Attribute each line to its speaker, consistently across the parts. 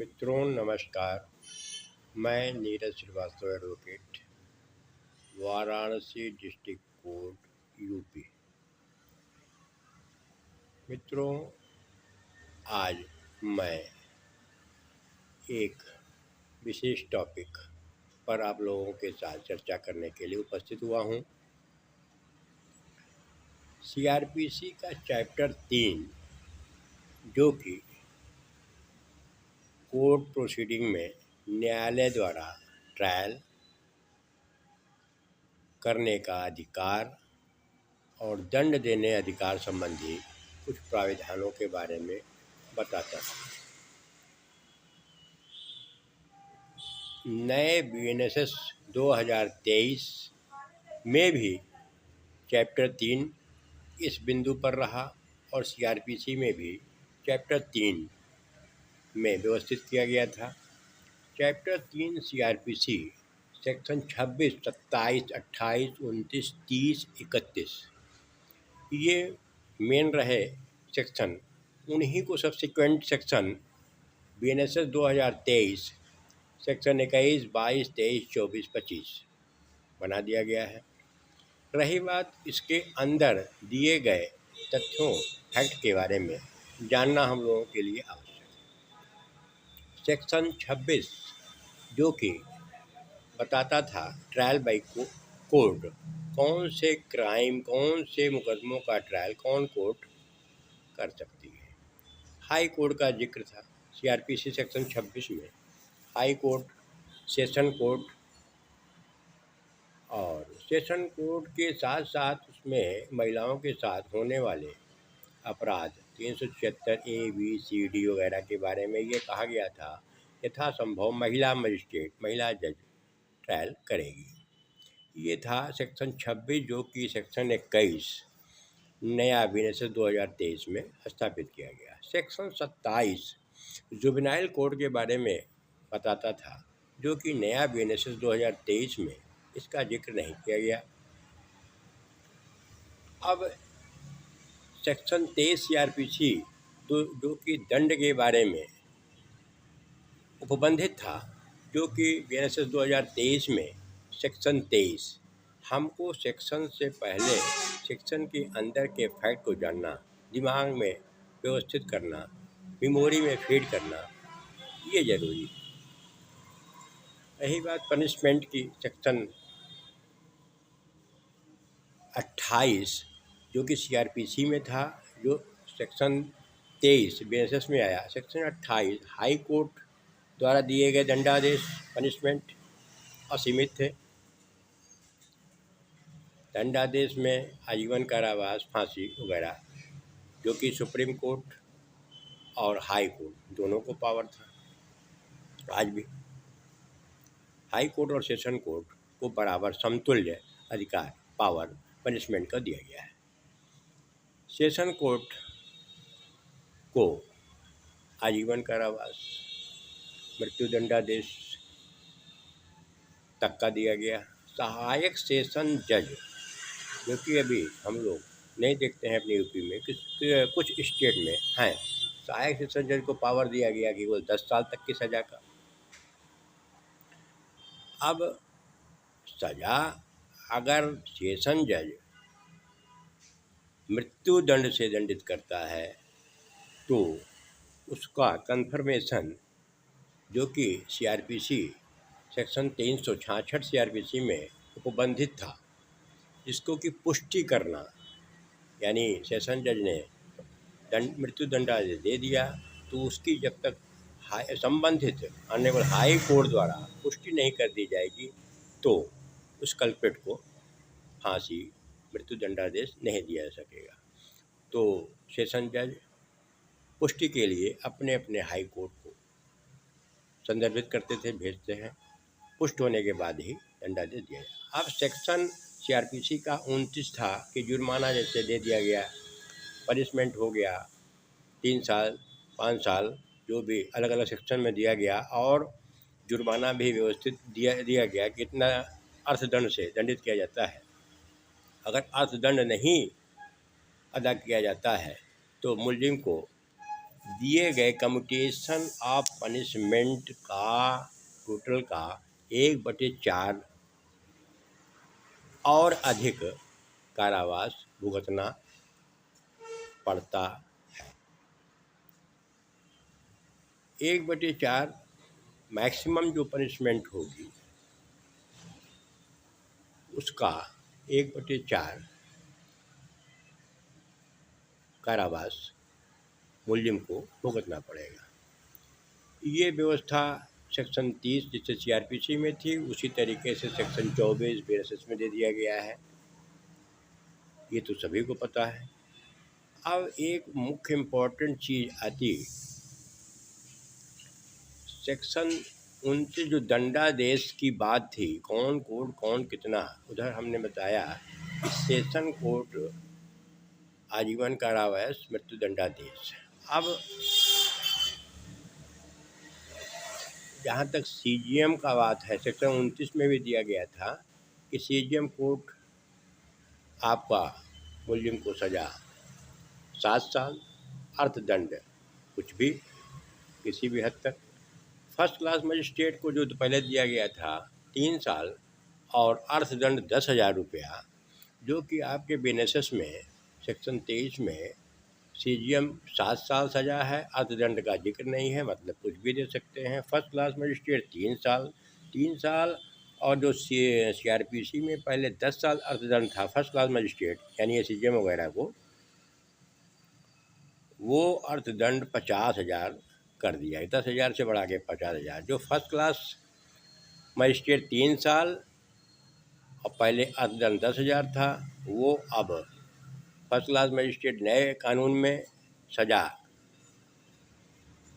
Speaker 1: मित्रों नमस्कार। मैं Neeraj Srivastava advocate, Varanasi district court UP. मित्रों, आज मैं एक विशेष टॉपिक पर आप लोगों के साथ चर्चा करने के लिए उपस्थित हुआ हूं। सीआरपीसी का चैप्टर 3, जो कि कोर्ट प्रोसीडिंग में न्यायालय द्वारा ट्रायल करने का अधिकार और दंड देने अधिकार संबंधी कुछ प्राविधानों के बारे में बताता है। नए बीएनएसएस 2023 में भी चैप्टर 3 इस बिंदु पर रहा और सीआरपीसी में भी चैप्टर 3 में व्यवस्थित किया गया था। चैप्टर 3 सीआरपीसी सेक्शन 26, 27, 28, 29, 30, 31 ये मेन रहे सेक्शन। उन्हीं को सब्सिक्वेंट सेक्शन बीएनएसएस 2023 सेक्शन 21, 22, 23, 24, 25 बना दिया गया है। रही बात इसके अंदर दिए गए तथ्यों फैक्ट के बारे में जानना हम लोगों के लिए आवश्यक है। सेक्शन 26 जो कि बताता था ट्रायल बाई कोर्ट, कौन से क्राइम, कौन से मुकदमों का ट्रायल कौन कोर्ट कर सकती है। हाई कोर्ट का जिक्र था सीआरपीसी सेक्शन 26 में। हाई कोर्ट, सेशन कोर्ट और सेशन कोर्ट के साथ साथ उसमें महिलाओं के साथ होने वाले अपराध 376 A, B, C, D वगैरह के बारे में ये कहा गया था यथासंभव महिला मजिस्ट्रेट, महिला जज ट्रायल करेगी। ये था सेक्शन 26 जो कि सेक्शन 21 नया बीएनएसएस 2023 में स्थापित किया गया। सेक्शन 27 जुवेनाइल कोर्ट के बारे में बताता था जो कि नया बीएनएसएस 2023 में इसका जिक्र नहीं किया गया। अब सेक्शन 23 सीआरपीसी जो कि दंड के बारे में उपबंधित था, जो कि बीएनएसएस 2023 में सेक्शन 23 हमको सेक्शन से पहले सेक्शन के अंदर के फैक्ट को जानना, दिमाग में व्यवस्थित करना, मेमोरी में फीड करना, ये जरूरी है। रही बात पनिशमेंट की, सेक्शन 28 जो कि सीआरपीसी में था, जो सेक्शन 23 बीएनएसएस में आया। सेक्शन 28 हाई कोर्ट द्वारा दिए गए दंडादेश, पनिशमेंट असीमित थे। दंडादेश में आजीवन कारावास, फांसी वगैरह, जो कि सुप्रीम कोर्ट और हाई कोर्ट दोनों को पावर था। आज भी हाई कोर्ट और सेशन कोर्ट को बराबर समतुल्य अधिकार, पावर, पनिशमेंट का दिया गया है। सेशन कोर्ट को आजीवन कारावास, मृत्युदंडादेश तक का दिया गया। सहायक सेशन जज, जो कि अभी हम लोग नहीं देखते हैं अपने यूपी में, कुछ स्टेट में हैं, सहायक सेशन जज को पावर दिया गया कि वो 10 साल तक की सज़ा का। अब सज़ा अगर सेशन जज मृत्यु दंड से दंडित करता है तो उसका कन्फर्मेशन, जो कि सीआरपीसी सेक्शन 366 सीआरपीसी में उपबंधित था, इसको की पुष्टि करना, यानी सेशन जज ने मृत्यु दंडादेश दे दिया तो उसकी जब तक संबंधित ऑनरेबल हाई कोर्ट द्वारा पुष्टि नहीं कर दी जाएगी तो उस कल्प्रिट को फांसी, मृत्यु दंडादेश नहीं दिया जा सकेगा। तो सेशन जज पुष्टि के लिए अपने अपने हाई कोर्ट को संदर्भित करते थे, भेजते हैं, पुष्ट होने के बाद ही दंडादेश दिया जाए। अब सेक्शन सीआरपीसी का 29 था कि जुर्माना जैसे दे दिया गया, पनिशमेंट हो गया 3 साल, 5 साल, जो भी अलग अलग सेक्शन में दिया गया, और जुर्माना भी व्यवस्थित दिया गया कि इतना अर्थदंड से दंडित किया जाता है। अगर अर्थदंड नहीं अदा किया जाता है तो मुलजिम को दिए गए कम्यूटेशन ऑफ पनिशमेंट का टोटल का 1/4 और अधिक कारावास भुगतना पड़ता। 1/4 मैक्सिमम जो पनिशमेंट होगी उसका 1/4 कारावास मुलजिम को भुगतना पड़ेगा। ये व्यवस्था सेक्शन 30 जिससे सीआरपीसी में थी, उसी तरीके से सेक्शन 24 बीएनएसएस में दे दिया गया है। ये तो सभी को पता है। अब एक मुख्य इम्पोर्टेंट चीज़ आती, सेक्शन 29 जो दंडादेश की बात थी, कौन कोड कौन कितना, उधर हमने बताया कि सेशन कोड आजीवन कारावास मृत्यु दंडादेश। अब जहाँ तक सीजीएम का बात है, सेक्शन 29 में भी दिया गया था कि सीजीएम कोर्ट आपका मुलजिम को सज़ा 7 साल, अर्थदंड कुछ भी किसी भी हद तक। फर्स्ट क्लास मजिस्ट्रेट को जो पहले दिया गया था 3 साल और अर्थदंड 10,000 रुपया, जो कि आपके बीएनएसएस में सेक्शन 23 में सीजीएम 7 साल सज़ा है, अर्थदंड का जिक्र नहीं है, मतलब कुछ भी दे सकते हैं। फर्स्ट क्लास मजिस्ट्रेट 3 साल और जो सीआरपीसी में पहले 10 साल अर्थदंड था फर्स्ट क्लास मजिस्ट्रेट यानी सीजीएम वगैरह को, वो अर्थदंड 50,000 कर दिया है, 10,000 से बढ़ा के 50,000। जो फर्स्ट क्लास मजिस्ट्रेट 3 साल और पहले अर्थदंड 10,000 था, वो अब फर्स्ट क्लास मजिस्ट्रेट नए कानून में सज़ा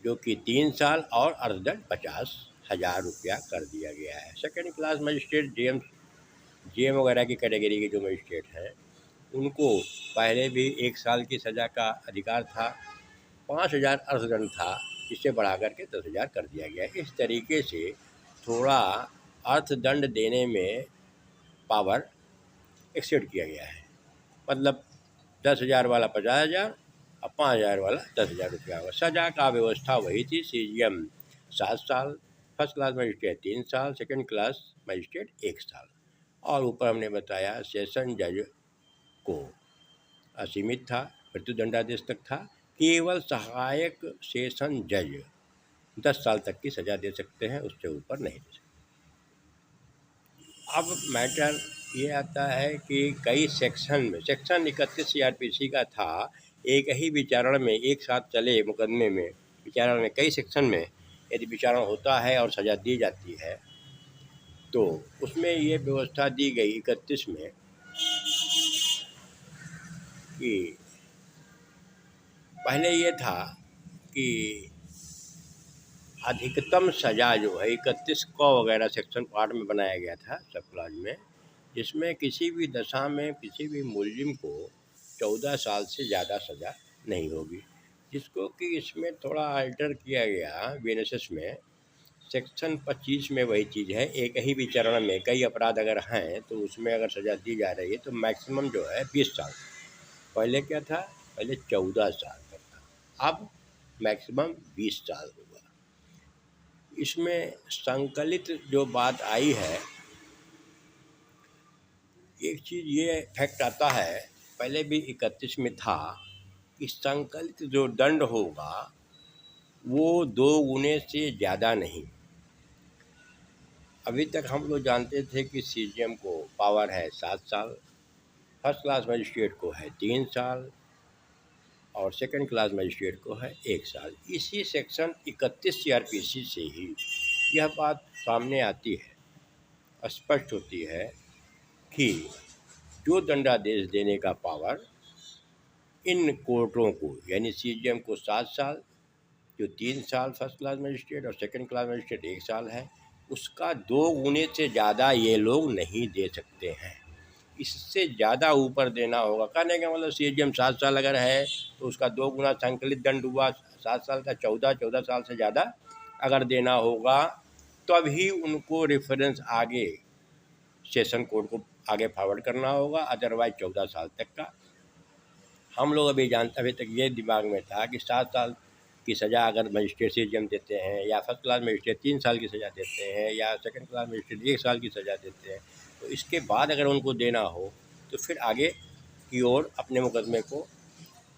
Speaker 1: जो कि 3 साल और अर्थदंड 50,000 रुपया कर दिया गया है। सेकेंड क्लास मजिस्ट्रेट जेएम वगैरह की कैटेगरी के जो मजिस्ट्रेट हैं, उनको पहले भी 1 साल की सज़ा का अधिकार था, 5,000 अर्थदंड था, इसे बढ़ा करके 10,000 कर दिया गया। इस तरीके से थोड़ा अर्थदंड देने में पावर एक्सेड किया गया है, मतलब 10,000 वाला 50,000 और 5,000 वाला 10,000 रुपया होगा। सज़ा का व्यवस्था वही थी, सीजीएम 7 साल, फर्स्ट क्लास मजिस्ट्रेट 3 साल, सेकंड क्लास मजिस्ट्रेट 1 साल, और ऊपर हमने बताया सेशन जज को असीमित था, मृत्युदंडादेश तक था, केवल सहायक सेशन जज 10 साल तक की सज़ा दे सकते हैं, उससे ऊपर नहीं दे सकते। अब मैटर ये आता है कि कई सेक्शन में, सेक्शन 31 सीआरपीसी का था, एक ही विचारण में एक साथ चले मुकदमे में, विचारण में कई सेक्शन में यदि विचारण होता है और सज़ा दी जाती है, तो उसमें ये व्यवस्था दी गई 31 में कि पहले ये था कि अधिकतम सज़ा जो है 31 को वगैरह सेक्शन पार्ट में बनाया गया था सब क्लास में, जिसमें किसी भी दशा में किसी भी मुलजिम को 14 साल से ज़्यादा सज़ा नहीं होगी, जिसको कि इसमें थोड़ा अल्टर किया गया बीएनएसएस में। सेक्शन 25 में वही चीज़ है, एक ही विचारण में कई अपराध अगर हैं तो उसमें अगर सज़ा दी जा रही है तो मैक्सिमम जो है 20 साल। पहले क्या था, पहले 14 साल तक था, अब मैक्सिमम 20 साल होगा। इसमें संकलित जो बात आई है, एक चीज़ ये फैक्ट आता है, पहले भी 31 में था कि संकलित जो दंड होगा वो 2 गुने से ज़्यादा नहीं। अभी तक हम लोग जानते थे कि सीजीएम को पावर है 7 साल, फर्स्ट क्लास मजिस्ट्रेट को है 3 साल और सेकंड क्लास मजिस्ट्रेट को है 1 साल। इसी सेक्शन 31 सीआरपीसी से ही यह बात सामने आती है, स्पष्ट होती है कि जो दंडादेश देने का पावर इन कोर्टों को यानी सीजीएम को 7 साल, जो 3 साल फर्स्ट क्लास मजिस्ट्रेट और सेकंड क्लास मजिस्ट्रेट 1 साल है, उसका 2 गुने से ज़्यादा ये लोग नहीं दे सकते हैं। इससे ज़्यादा ऊपर देना होगा। कहने का मतलब सीजीएम 7 साल अगर है तो उसका 2 गुना संकलित दंड हुआ 7 साल का 14 साल से ज़्यादा अगर देना होगा, तभी उनको रेफरेंस आगे सेशन कोर्ट को आगे फॉरवर्ड करना होगा, अदरवाइज 14 साल तक का। हम लोग अभी तक ये दिमाग में था कि 7 साल की सज़ा अगर मजिस्ट्रेट सीजीएम देते हैं या फर्स्ट क्लास मजिस्ट्रेट 3 साल की सज़ा देते हैं या सेकंड क्लास मजिस्ट्रेट 1 साल की सज़ा देते हैं, तो इसके बाद अगर उनको देना हो तो फिर आगे की ओर अपने मुकदमे को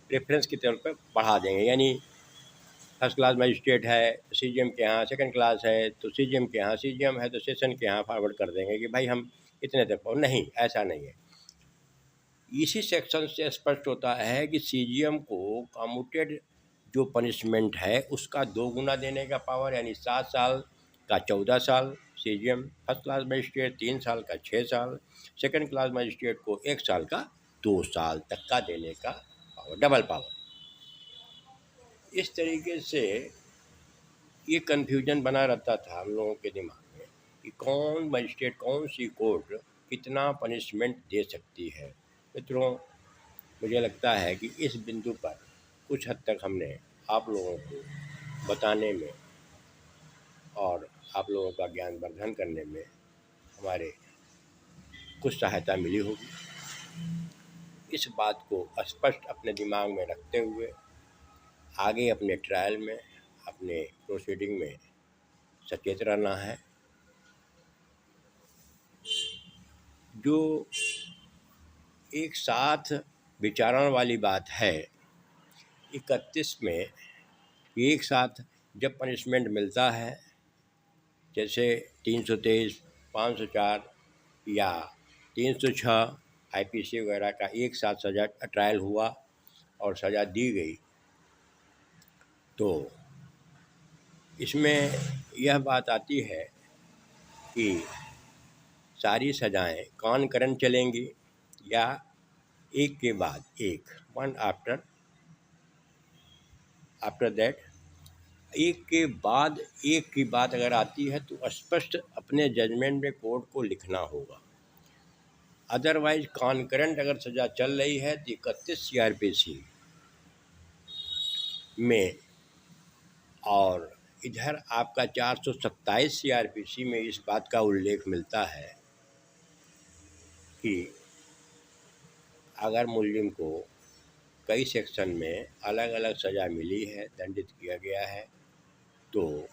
Speaker 1: रेफरेंस के तौर पर बढ़ा देंगे। यानी फर्स्ट क्लास मजिस्ट्रेट है तो सीजीएम के यहाँ, सेकंड क्लास है तो सीजीएम के यहाँ, सीजीएम है तो सेशन के यहाँ फॉरवर्ड कर देंगे कि भाई हम इतने तक पहुँच। नहीं, ऐसा नहीं है। इसी सेक्शन से स्पष्ट होता है कि सीजीएम को कम्यूटेड जो पनिशमेंट है उसका 2 गुना देने का पावर, यानी 7 साल का 14 साल सीजीएम, फर्स्ट क्लास मजिस्ट्रेट 3 साल का 6 साल, सेकंड क्लास मजिस्ट्रेट को 1 साल का 2 साल तक का देने का पावर, डबल पावर। इस तरीके से ये कन्फ्यूजन बना रहता था हम लोगों के दिमाग में कि कौन मजिस्ट्रेट, कौन सी कोर्ट कितना पनिशमेंट दे सकती है। मित्रों, मुझे लगता है कि इस बिंदु पर कुछ हद तक हमने आप लोगों को बताने में और आप लोगों का ज्ञानवर्धन करने में हमारे कुछ सहायता मिली होगी। इस बात को स्पष्ट अपने दिमाग में रखते हुए आगे अपने ट्रायल में, अपने प्रोसीडिंग में सचेत रहना है। जो एक साथ विचारण वाली बात है, 31 में एक साथ जब पनिशमेंट मिलता है, जैसे 323, 504 या 306 आईपीसी वगैरह का एक साथ सज़ा ट्रायल हुआ और सज़ा दी गई, तो इसमें यह बात आती है कि सारी सज़ाएं कॉन्करेंट चलेंगी या एक के बाद एक, वन आफ्टर दैट, एक के बाद एक की बात अगर आती है तो स्पष्ट अपने जजमेंट में कोर्ट को लिखना होगा। अदरवाइज कॉन्करेंट अगर सज़ा चल रही है तो 31 सीआरपीसी में और इधर आपका 427 सीआरपीसी में इस बात का उल्लेख मिलता है कि अगर मुल्जिम को कई सेक्शन में अलग अलग सज़ा मिली है, दंडित किया गया है, तो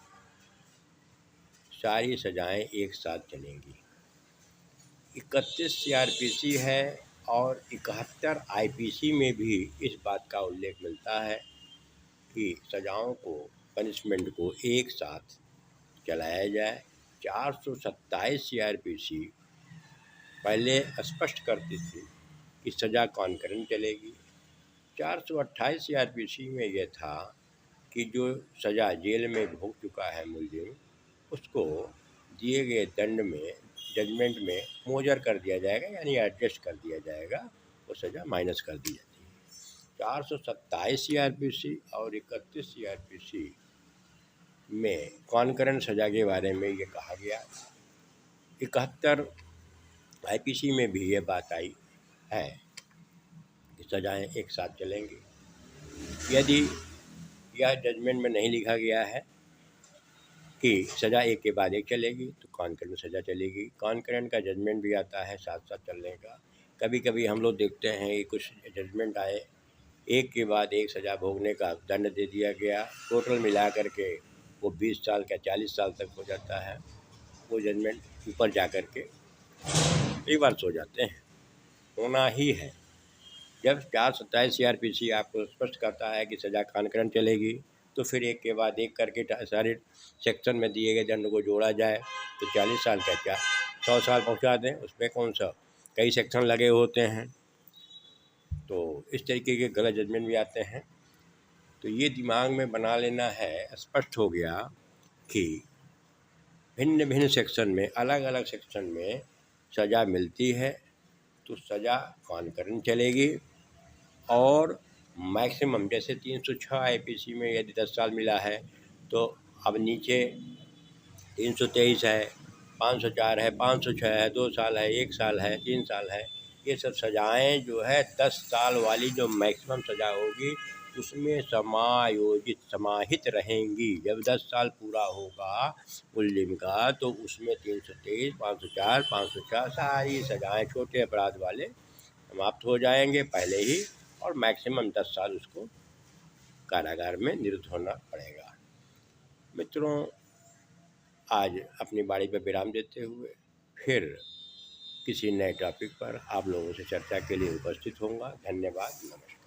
Speaker 1: सारी सज़ाएं एक साथ चलेंगी। 31 सीआरपीसी है और 71 आईपीसी में भी इस बात का उल्लेख मिलता है कि सज़ाओं को, पनिशमेंट को एक साथ चलाया जाए। 427 सीआरपीसी पहले स्पष्ट करती थी कि सज़ा कॉन्करेंट चलेगी। 428 सीआरपीसी में यह था कि जो सज़ा जेल में भोग चुका है मुल्जिम, उसको दिए गए दंड में, जजमेंट में मोजर कर दिया जाएगा, यानी एडजस्ट कर दिया जाएगा, वो सज़ा माइनस कर दी जाती है। 427 सीआरपीसी और 31 सीआरपीसी में कॉन्करेंट सज़ा के बारे में ये कहा गया। 71 आईपीसी में भी ये बात आई है कि सज़ाएं एक साथ चलेंगी। यदि यह जजमेंट में नहीं लिखा गया है कि सज़ा एक के बाद एक चलेगी तो कॉन्करेंट सज़ा चलेगी। कॉन्करेंट का जजमेंट भी आता है साथ साथ चलने का। कभी कभी हम लोग देखते हैं कि कुछ जजमेंट आए, एक के बाद एक सज़ा भोगने का दंड दे दिया गया, टोटल मिला करके वो 20 साल का 40 साल तक हो जाता है। वो जजमेंट ऊपर जा कर के रिवर्स हो जाते हैं, होना ही है। जब 427 सीआरपीसी आपको स्पष्ट करता है कि सज़ा कॉन्करेंट चलेगी, तो फिर एक के बाद एक करके सारे सेक्शन में दिए गए दंड को जोड़ा जाए तो 40 साल का क्या 100 साल पहुंचा दें। उसमें कौन सा कई सेक्शन लगे होते हैं, तो इस तरीके के गलत जजमेंट भी आते हैं। तो ये दिमाग में बना लेना है, स्पष्ट हो गया कि भिन्न भिन्न सेक्शन में, अलग अलग सेक्शन में सज़ा मिलती है तो सज़ा कॉन्करेंट चलेगी। और मैक्सिमम जैसे 306 आईपीसी में यदि 10 साल मिला है तो अब नीचे 323 है, 504 है, 506 है, 2 साल है, 1 साल है, 3 साल है, ये सब सज़ाएं जो है 10 साल वाली जो मैक्सिमम सज़ा होगी उसमें समाहित रहेंगी। जब 10 साल पूरा होगा मुल्जिम का तो उसमें 323, 504, 504 सारी सज़ाएं छोटे अपराध वाले समाप्त हो जाएंगे पहले ही, और मैक्सिमम 10 साल उसको कारागार में निरुद्ध होना पड़ेगा। मित्रों, आज अपनी बारी पर विराम देते हुए फिर किसी नए टॉपिक पर आप लोगों से चर्चा के लिए उपस्थित होऊंगा। धन्यवाद, नमस्कार।